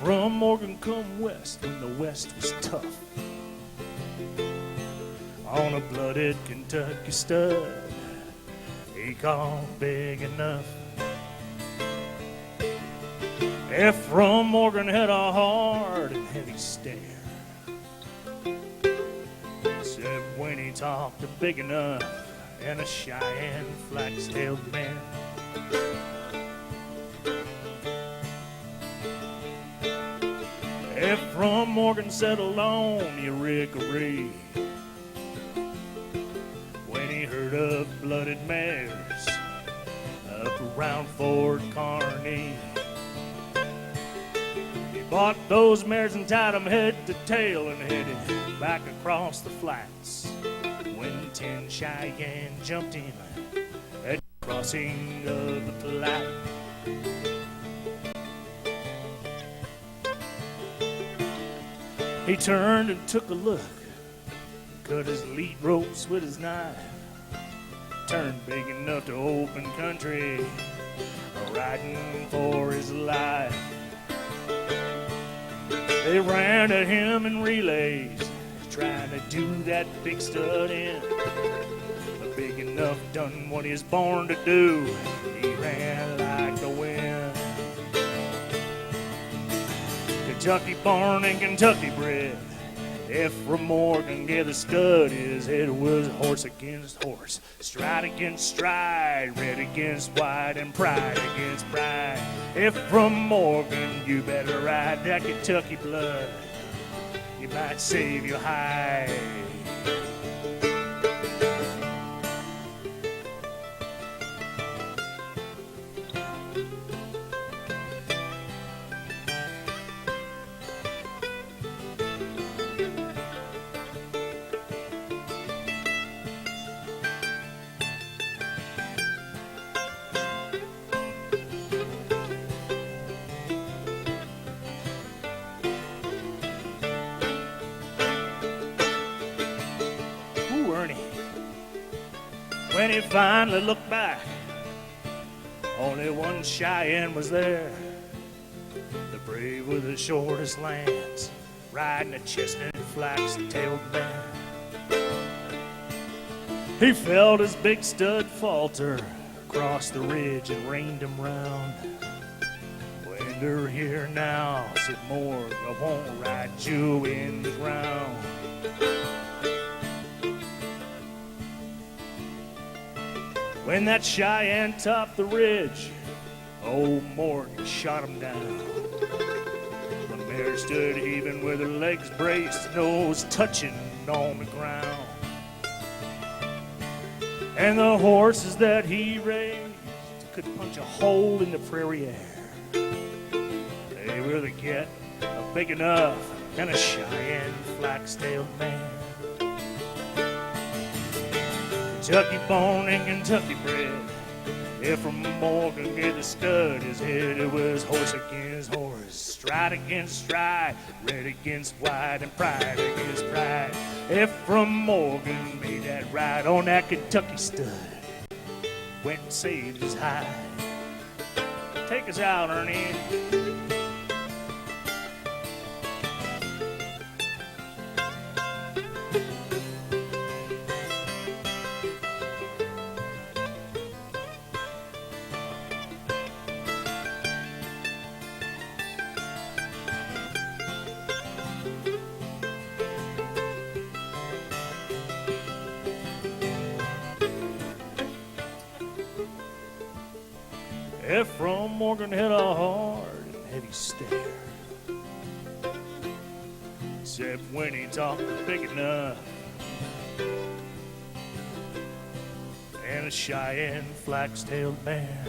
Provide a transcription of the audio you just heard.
From Morgan come west when the west was tough. On a blooded Kentucky stud, he called big enough. From Morgan had a hard and heavy stare, except when he talked big enough and a Cheyenne flax-tailed man. From Morgan settled on Eureka-Ree when he heard of blooded mares up around Fort Kearney. He bought those mares and tied them head to tail and headed back across the flats when 10 Cheyenne jumped him at the crossing of the Platte. He turned and took a look, cut his lead ropes with his knife, turned big enough to open country, riding for his life. They ran at him in relays, trying to do that big stud in. But big enough done what he's born to do, he ran like the wind. Kentucky born and Kentucky bred, From Morgan gave the stud his head was horse against horse, stride against stride, red against white, and pride against pride. From Morgan, you better ride that Kentucky blood, you might save your hide. When he finally looked back, only one Cheyenne was there, the brave with the shortest lance, riding a chestnut flax-tailed mare. He felt his big stud falter across the ridge and reined him round. When they're here now, said Morgan, I won't ride you in the ground. When that Cheyenne topped the ridge, old Morgan shot him down. The mare stood heaving with her legs braced, nose touching on the ground. And the horses that he raised could punch a hole in the prairie air. They were the get big enough and a Cheyenne flax-tailed man. Kentucky born and Kentucky bred, From Morgan gave the stud his head, it was horse against horse, stride against stride, red against white, and pride against pride. From Morgan made that ride on that Kentucky stud, went and saved his hide. Take us out, Ernie. From Morgan had a hard and heavy stare, except when he talked big enough and a Cheyenne flax-tailed mare.